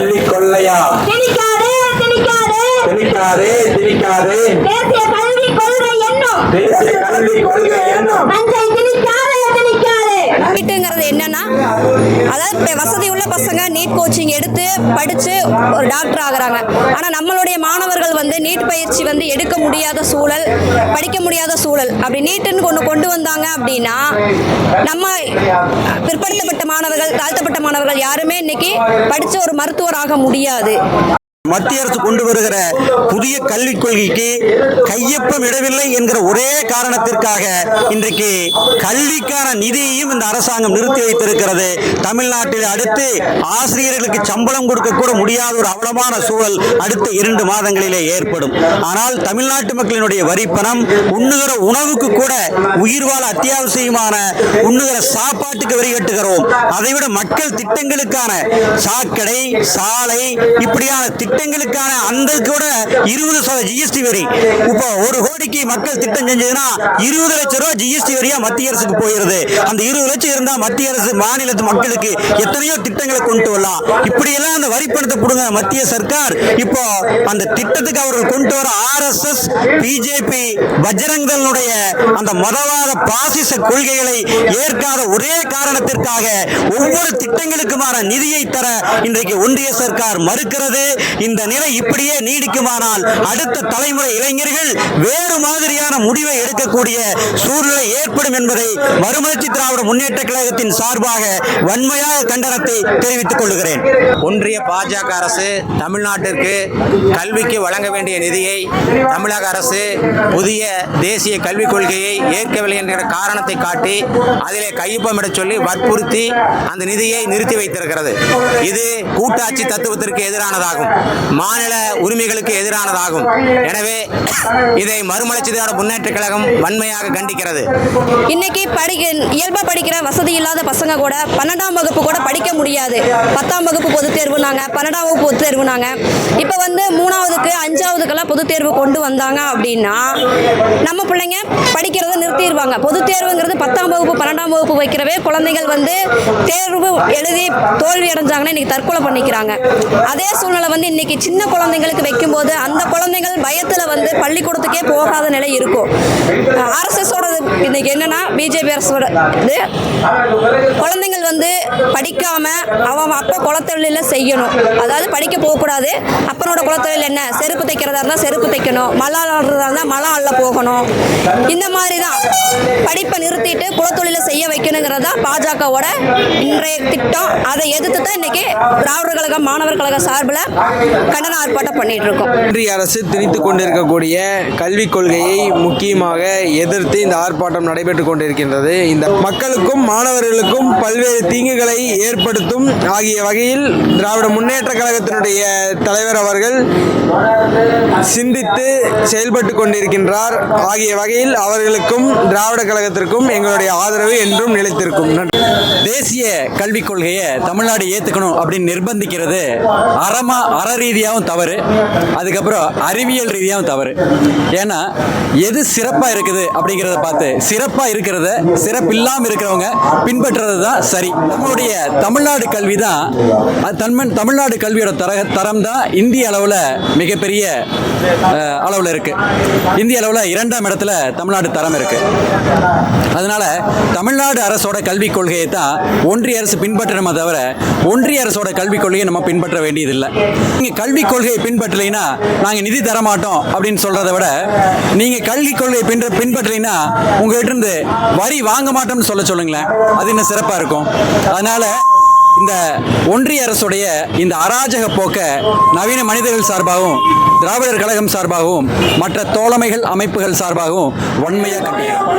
கல்வி கொள்ளையா திணிக்காதே திணிக்காதே திணிக்காதே திணிக்காதே தேசிய கல்வி கொள்கை என்னும் தேசிய கல்வி கொள்கை என்னும் நஞ்சை திணிக்காதே திணிக்காதே. நீட்டுங்கிறது என்னன்னா, அதாவது வசதி உள்ள பசங்க நீட் கோச்சிங் எடுத்து படிச்சு ஒரு டாக்டர் ஆகுறாங்க. ஆனா நம்மளுடைய மாணவர்கள் வந்து நீட் பயிற்சி வந்து எடுக்க முடியாத சூழல், படிக்க முடியாத சூழல். அப்படி நீட்டுன்னு கொண்டு வந்தாங்க அப்படின்னா நம்ம பிற்படுத்தப்பட்ட மாணவர்கள், தாழ்த்தப்பட்ட மாணவர்கள் யாருமே இன்னைக்கு படிச்ச ஒரு மருத்துவர் ஆக முடியாது. மத்திய அரசு கொண்டு வருகிற புதிய கல்விக் கொள்கைக்கு கையொப்பம் இடவில்லை என்கிற ஒரே காரணத்திற்காக இன்றைக்கு கல்விக்கான நிதியையும் இந்த அரசாங்கம் நிறுத்தி வைத்திருக்கிறது. தமிழ்நாட்டில் அடுத்து ஆசிரியர்களுக்கு சம்பளம் கொடுக்க கூட முடியாத ஒரு அவலமான சூழல் அடுத்த 2 மாதங்களிலே ஏற்படும். ஆனால் தமிழ்நாட்டு மக்களினுடைய வரிப்பணம் உண்ணுகிற உணவுக்கு கூட உயிர் வாழ அத்தியாவசியமான உண்ணுகிற சாப்பாட்டுக்கு வரி கட்டுகிறோம். அதைவிட மக்கள் திட்டங்களுக்கான சாக்கடை, சாலை, இப்படியான திட்டங்களுக்கான அந்த கூட 20% ஜிஎஸ்டி வரி. இப்போ 1 கோடிக்கு மக்கள் திட்டம் செஞ்சதுன்னா 20 லட்சம் ரூபாய் ஜிஎஸ்டி வரியா மத்திய அரசுக்கு போயிருது. அந்த 20 லட்சம் இருந்தா மத்திய அரசு மாநிலத்து மக்களுக்கு எத்தனையோ திட்டங்களை கொண்டு வரலாம். இப்படியெல்லாம் அந்த வரி பணத்தை கொடுங்க மத்திய சர்க்கார். இப்போ அந்த திட்டத்துக்கு அவர்கள் கொண்டு வர RSS, பிஜேபி, பஜ்ரங் தளுடைய அந்த மதவாத பாசிச கொள்கைகளை ஏற்காத ஒரே காரணத்திற்காக ஒவ்வொரு திட்டங்களுக்குமான நிதியை தர இன்றைக்கு ஒன்றிய சர்க்கார் மறுக்கிறது. இந்த நிலை இப்படியே நீடிக்குமானால் அடுத்த தலைமுறை இளைஞர்கள் வேறு மாதிரியான முடிவை எடுக்கக்கூடிய சூழ்நிலை ஏற்படும் என்பதை மறுமலர்ச்சி திராவிட முன்னேற்ற கழகத்தின் சார்பாக வன்மையாக கண்டனத்தை தெரிவித்துக் கொள்கிறேன். ஒன்றிய பாஜக அரசு தமிழ்நாட்டிற்கு கல்விக்கு வழங்க வேண்டிய நிதியை தமிழக அரசு புதிய தேசிய கல்விக் கொள்கையை ஏற்கவில்லை என்கிற காரணத்தை காட்டி அதிலே கையொப்பமிட சொல்லி வற்புறுத்தி அந்த நிதியை நிறுத்தி வைத்திருக்கிறது. இது கூட்டாட்சி தத்துவத்திற்கு எதிரானதாகும், மாநில உரிமைகளுக்கு எதிரானதாகும். எனவே இதை மறுமலர்ச்சி திராவிட முன்னேற்ற கழகம் வன்மையாக கண்டிக்கிறது. இன்னைக்கு இயல்பா படிக்கிற வசதி இல்லாத பசங்க கூட 12ஆம் வகுப்பு கூட படிக்க முடியாது. 10ஆம் வகுப்பு பொதுத் தேர்வுனாங்க, 12ஆம் வகுப்பு பொதுத் தேர்வுனாங்க. இப்போ வந்து 3ஆவதுக்கு 5ஆவதுக்கெல்லாம் பொதுத் தேர்வு கொண்டு வந்தாங்க அப்படின்னா நம்ம பிள்ளைங்க படிக்கிறத நிறுத்திடுவாங்க. பொதுத் தேர்வுங்கிறது 10ஆம் வகுப்பு 12ஆம் வகுப்பு வைக்கிறவே குழந்தைகள் வந்து தேர்வு எழுதி தோல்வி அடைஞ்சாங்கன்னா இன்னைக்கு தற்கொலை பண்ணிக்கிறாங்க. அதே சூழ்நிலை வந்து இன்னைக்கு சின்ன குழந்தைங்களுக்கு வைக்கும்போது அந்த குழந்தைகள் பயத்தில் வந்து பள்ளிக்கூடத்துக்கே போகாத நிலை இருக்கும். RSSோட இன்னைக்கு என்னன்னா, பிஜேபி அரசோட இது குழந்தைகள் வந்து படிக்காம அவன் அப்போ குலத்தொழில செய்யணும். அதாவது படிக்க போகக்கூடாது. அப்பனோட குலத்தொழில் என்ன, செருப்பு தைக்கிறதா இருந்தால் செருப்பு தைக்கணும், மழை ஆடுறதா இருந்தால் மழை அள்ள போகணும். இந்த மாதிரி தான் படிப்பை நிறுத்திட்டு குலத்தொழில செய்ய வைக்கணுங்கிறதா பாஜகவோட இன்றைய திட்டம். அதை எதிர்த்து தான் இன்னைக்கு திராவிடர் கழகம், மாணவர் கழக சார்பில் கண்டன ஆர்ப்பாட்டம் பண்ணிட்டு இருக்கோம். ஒன்றிய அரசு திணித்துக் கொண்டிருக்கக்கூடிய கல்விக் கொள்கையை முக்கியமாக எதிர்த்து இந்த ஆர்ப்பாட்டம் நடைபெற்றுக் கொண்டிருக்கின்றது. இந்த மக்களுக்கும் மாணவர்களுக்கும் பல்வேறு தீங்குகளை ஏற்படுத்தும் ஆகிய வகையில் திராவிட முன்னேற்ற கழகத்தினுடைய தலைவர் அவர்கள் சிந்தித்து செயல்பட்டு கொண்டிருக்கின்றார். ஆகிய வகையில் அவர்களுக்கும் திராவிட கழகத்திற்கும் எங்களுடைய ஆதரவு என்றும் நிலைத்திருக்கும். தேசிய கல்விக் கொள்கையை தமிழ்நாடு ஏற்றுக்கணும் அப்படின்னு நிர்பந்திக்கிறது அற ரீதியாகவும் தவறு, அதுக்கப்புறம் அறிவியல் ரீதியாகவும் தவறு. ஏன்னா எது சிறப்பாக இருக்குது அப்படிங்கிறத பார்த்து சிறப்பாக இருக்கிறத சிறப்பில்லாமல் இருக்கிறவங்க பின்பற்றுறது தான் சரி. நம்மளுடைய தமிழ்நாடு கல்வி தான், தமிழ்நாடு கல்வியோட தரம் தான் இந்திய அளவில் மிகப்பெரிய அளவில் இருக்குது. இந்திய அளவில் 2ஆம் இடத்துல தமிழ்நாடு தரம் இருக்குது. அதனால் தமிழ்நாடு அரசோட கல்விக் கொள்கையை தான் ஒன்றிய அரசு பின்பற்றணுமே தவிர ஒன்றிய அரசோட கல்விக் கொள்கையை நம்ம பின்பற்ற வேண்டியதில்லை. நீங்கள் கல்விக் கொள்கையை பின்பற்றலைன்னா நாங்கள் நிதி தரமாட்டோம் அப்படின்னு சொல்கிறத விட நீங்கள் கல்விக் கொள்கையை பின்பற்றலைன்னா உங்கள்கிட்ட இருந்து வரி வாங்க மாட்டோம்னு சொல்லுங்களேன், அது இன்னும் சிறப்பாக இருக்கும். அதனால் இந்த ஒன்றிய அரசுடைய இந்த அராஜக போக்க நவீன மனிதர்கள் சார்பாகவும் திராவிடர் கழகம் சார்பாகவும் மற்ற தோழமைகள் அமைப்புகள் சார்பாகவும் வன்மையாக கண்டிக்கிறோம்.